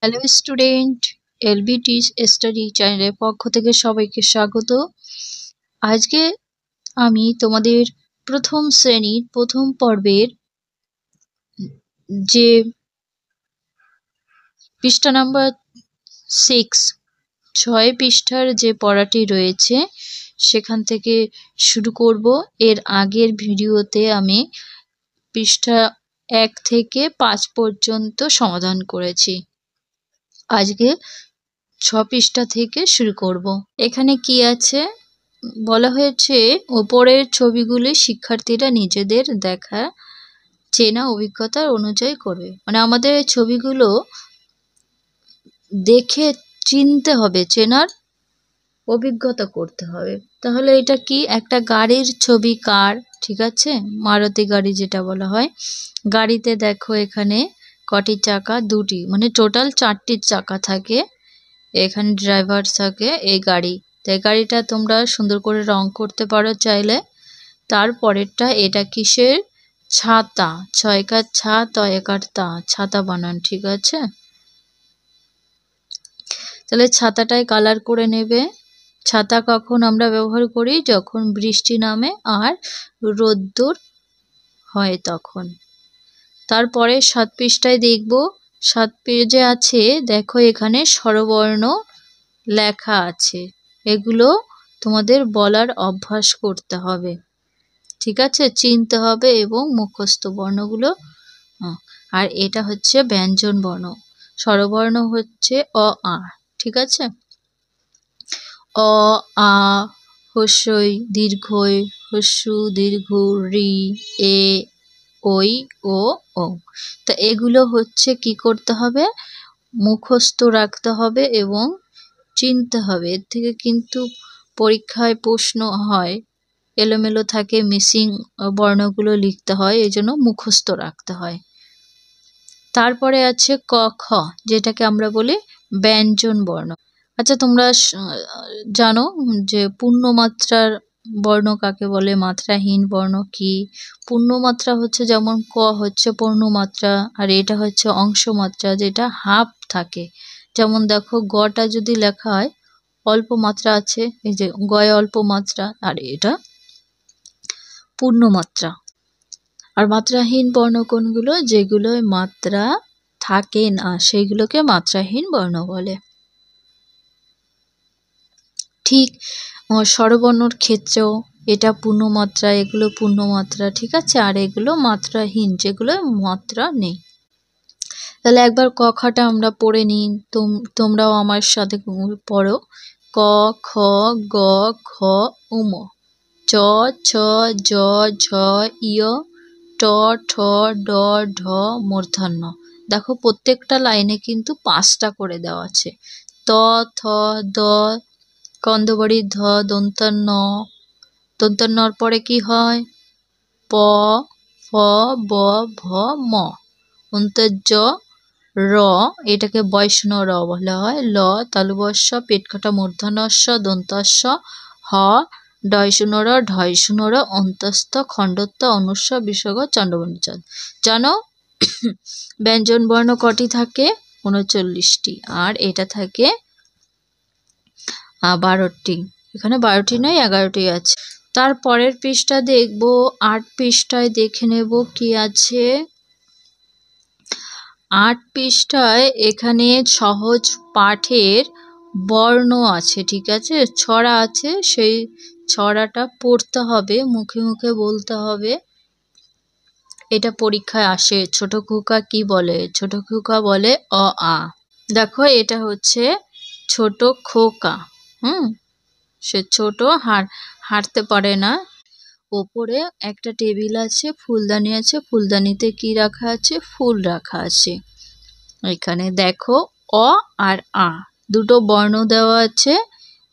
Hello student, LBT study চ্যানেলের পক্ষ থেকে সবাইকে স্বাগত। আজকে আমি তোমাদের প্রথম শ্রেণীর প্রথম পর্বের যে পৃষ্ঠা নাম্বার 6 পৃষ্ঠার যে পড়াটি রয়েছে সেখান থেকে শুরু করব। এর আগের ভিডিওতে আমি পৃষ্ঠা 1 থেকে 5 পর্যন্ত সমাধান করেছি। আজকে 6 পৃষ্ঠা থেকে শুরু করব। এখানে কি আছে বলা হয়েছে, ওপরের ছবিগুলি শিক্ষার্থীরা নিজেদের দেখা চেনা অভিজ্ঞতার অনুযায়ী করবে। মানে আমাদের এই ছবিগুলো দেখে চিনতে হবে, চেনার অভিজ্ঞতা করতে হবে। তাহলে এটা কি একটা গাড়ির ছবি, কার, ঠিক আছে, মারুতি গাড়ি যেটা বলা হয়। গাড়িতে দেখো এখানে কটি চাকা, দুটি, মানে টোটাল 4টি চাকা থাকে। এখানে ড্রাইভার থাকে এই গাড়ি। তাই গাড়িটা তোমরা সুন্দর করে রং করতে পারো চাইলে। তারপরেরটা এটা কিসের? ছাতা। 6 ছা, 1 তা, ছাতা বানান, ঠিক আছে। তাহলে ছাতাটাই কালার করে নেবে। ছাতা কখন আমরা ব্যবহার করি? যখন বৃষ্টি নামে আর রোদ্দুর হয় তখন। তারপরে 7 পৃষ্ঠায় দেখব, 7 পেজে আছে, দেখো এখানে স্বরবর্ণ লেখা আছে। এগুলো তোমাদের বলার অভ্যাস করতে হবে, ঠিক আছে, চিনতে হবে এবং মুখস্থ বর্ণগুলো। আর এটা হচ্ছে ব্যঞ্জন বর্ণ। স্বরবর্ণ হচ্ছে অ আ, ঠিক আছে। অ আ, হস্যই দীর্ঘই, হস্যু দীর্ঘ, রি, এ, ওই, ও, ও। তা এগুলো হচ্ছে কি করতে হবে? মুখস্থ রাখতে হবে এবং চিনতে হবে। এর থেকে কিন্তু পরীক্ষায় প্রশ্ন হয়, এলোমেলো থাকে, মিসিং বর্ণগুলো লিখতে হয়, এজন্য মুখস্থ রাখতে হয়। তারপরে আছে ক খ, যেটাকে আমরা বলি ব্যঞ্জন বর্ণ। আচ্ছা, তোমরা জানো যে পূর্ণমাত্রার বর্ণ কাকে বলে, মাত্রাহীন বর্ণ কি? পূর্ণমাত্রা হচ্ছে যেমন ক হচ্ছে পূর্ণমাত্রা, আর এটা হচ্ছে অংশমাত্রা, যেটা হাফ থাকে। যেমন দেখো গটা যদি লেখা হয় অল্প মাত্রা আছে, এই যে গয়ে অল্প মাত্রা, আর এটা পূর্ণমাত্রা। আর মাত্রাহীন বর্ণ কোনগুলো? যেগুলোয় মাত্রা থাকে না সেইগুলোকে মাত্রাহীন বর্ণ বলে। ঠিক স্বরবর্ণর ক্ষেত্রেও এটা পূর্ণমাত্রা, এগুলো পূর্ণমাত্রা, ঠিক আছে, আর এগুলো মাত্রাহীন, যেগুলো মাত্রা নেই। তাহলে একবার ক খটা আমরা পড়ে নিই, তোমরাও আমার সাথে পড়ো। ক খ গ ঘ উম, চ ছ জ ঝ ইয়, ট ঠ ড ঢ মূর্ধন্য। দেখো প্রত্যেকটা লাইনে কিন্তু 5টা করে দেওয়া আছে। ত থ দ, কন্দবাড়ি ধ, দন্তান্ন, দন্তান্নর পরে কি হয়? প, ফ, ব, ভ, ম, অন্তর্য র, এটাকে বৈষ্ণ র বলা হয়। ল তালুবস্য, পেটকাটা মূর্ধন্যস্য, দন্তস্য, হ ডয়শূন্য র, ঢয়শূন্য র, অন্তস্থ খণ্ডত্ব অনুস্ব বিসর্গ চন্দ্রবর্ণ। জানো ব্যঞ্জন বর্ণ কটি থাকে? 39টি, আর এটা থাকে 12টি। এখানে 12টি নয়, 11টি আছে। তারপরের পৃষ্ঠা দেখব, 8 পৃষ্ঠায় দেখে নেব কি আছে। 8 পৃষ্ঠায় এখানে সহজ পাঠের বর্ণ আছে, ঠিক আছে, ছড়া আছে। সেই ছড়াটা পড়তে হবে, মুখে মুখে বলতে হবে। এটা পরীক্ষায় আসে। ছোট খোকা কি বলে? ছোট খোকা বলে অ আ। দেখো এটা হচ্ছে ছোট খোকা। সে ছোট, হাঁটতে পারে না। ওপরে একটা টেবিল আছে, ফুলদানি আছে, ফুলদানিতে কি রাখা আছে? ফুল রাখা আছে। এখানে দেখো অ আর আ দুটো বর্ণ দেওয়া আছে।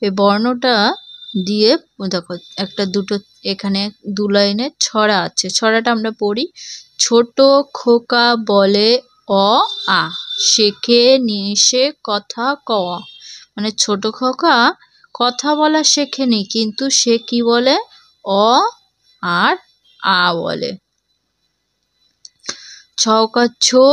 এই বর্ণটা দিয়ে দেখো একটা দুটো এখানে 2 লাইনে ছড়া আছে। ছড়াটা আমরা পড়ি। ছোট খোকা বলে অ আ, শেখে নিশে কথা কওয়া। মানে ছোট খোকা কথা বলা শেখেনি, কিন্তু সে কি বলে? অ আর আ বলে। ছকা ছো,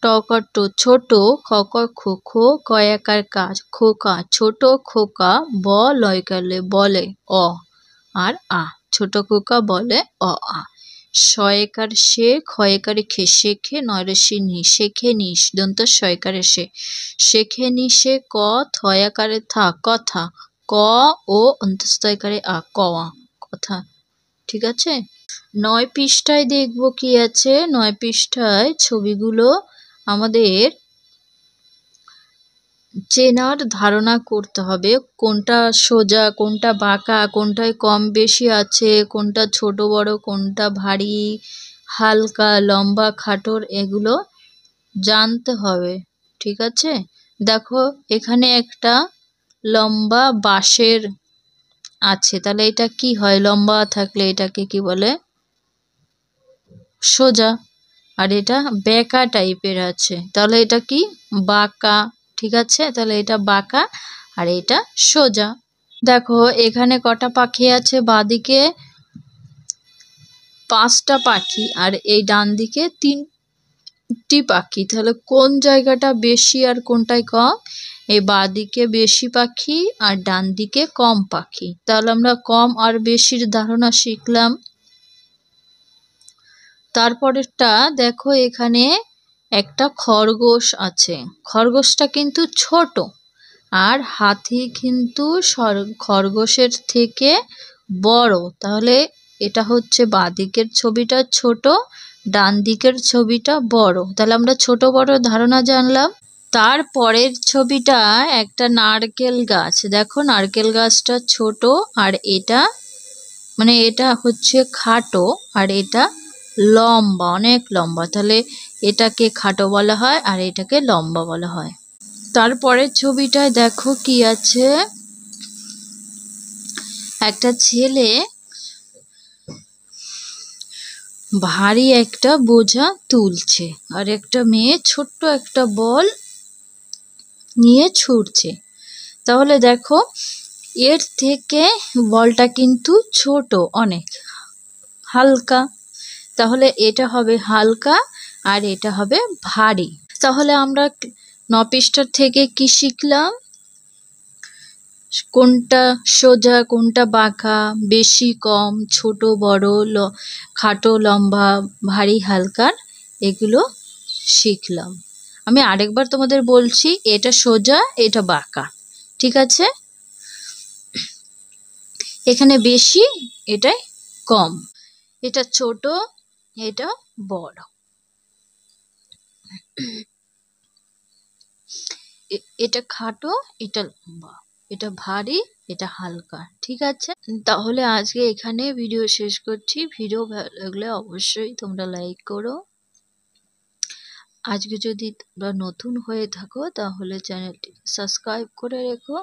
টকার টো ছোট, খকর খো খো, কয়াকার কাজ খোকা, ছোট খোকা, ব লয়কালে বলে অ আর আ, ছোট খোকা বলে অ আ। শয়কার সে, ক্ষয়কারে খে, শেখে নয়রসি নি, শেখে নিস দন্ত শয়কারে সে, শেখে নিশে ক, থয়াকারে থা কথা, ক ও অন্তস্তয়কারে আ, কওয়া কথা। ঠিক আছে, 9 পৃষ্ঠায় দেখব কি আছে। 9 পৃষ্ঠায় ছবিগুলো আমাদের চেনার ধারণা করতে হবে, কোনটা সোজা কোনটা বাঁকা, কোনটায় কম বেশি আছে, কোনটা ছোট বড়, কোনটা ভারী হালকা লম্বা খাটোর, এগুলো জানতে হবে। ঠিক আছে, দেখো এখানে একটা লম্বা বাঁশের আছে, তাহলে এটা কি হয়? লম্বা থাকলে এটাকে কি বলে? সোজা। আর এটা বেঁকা টাইপের আছে, তাহলে এটা কি? বাঁকা। ঠিক আছে, তাহলে এটা বাঁকা আর এটা সোজা। দেখো এখানে কটা পাখি আছে? বাঁদিকে 5টা পাখি আর এই ডান দিকে 3টি পাখি, তাহলে কোন জায়গাটা বেশি আর কোনটায় কম? এই বাঁদিকে বেশি পাখি আর ডান দিকে কম পাখি। তাহলে আমরা কম আর বেশির ধারণা শিখলাম। তারপরেরটা দেখো, এখানে একটা খরগোশ আছে, খরগোশটা কিন্তু ছোট আর হাতি কিন্তু খরগোশের থেকে বড়, তাহলে এটা হচ্ছে বাঁদিকের ছবিটা ছোট, ডান দিকের ছবিটা বড়, তাহলে আমরা ছোট বড় ধারণা জানলাম। তারপরের ছবিটা একটা নারকেল গাছ, দেখো নারকেল গাছটা ছোট আর এটা মানে এটা হচ্ছে খাটো আর এটা লম্বা, অনেক লম্বা, তাহলে এটাকে খাটো বলা হয় আর এটাকে লম্বা বলা হয়। তারপরের ছবিটায় দেখো কি আছে, একটা ছেলে ভারী একটা বোঝা তুলছে আর একটা মেয়ে ছোট্ট একটা বল নিয়ে ছুটছে। তাহলে দেখো এর থেকে বলটা কিন্তু ছোট, অনেক হালকা, তাহলে এটা হবে হালকা আর এটা হবে ভারী। তাহলে আমরা 9 পৃষ্ঠার থেকে কি শিখলাম? কোনটা সোজা কোনটা বাঁকা, বেশি কম, ছোট বড়, খাটো লম্বা, ভারী হালকার, এগুলো শিখলাম। আমি আরেকবার তোমাদের বলছি, এটা সোজা এটা বাঁকা। ঠিক আছে, এখানে বেশি এটাই কম, এটা ছোট এটা বড়, এটা খাটো এটা লম্বা, এটা ভারী এটা হালকা। ঠিক আছে, তাহলে আজকে এখানে ভিডিও শেষ করছি। ভিডিও ভালো লাগলে অবশ্যই তোমরা লাইক করো। আজকে যদি তোমরা নতুন হয়ে থাকো তাহলে চ্যানেলটি সাবস্ক্রাইব করে রেখো।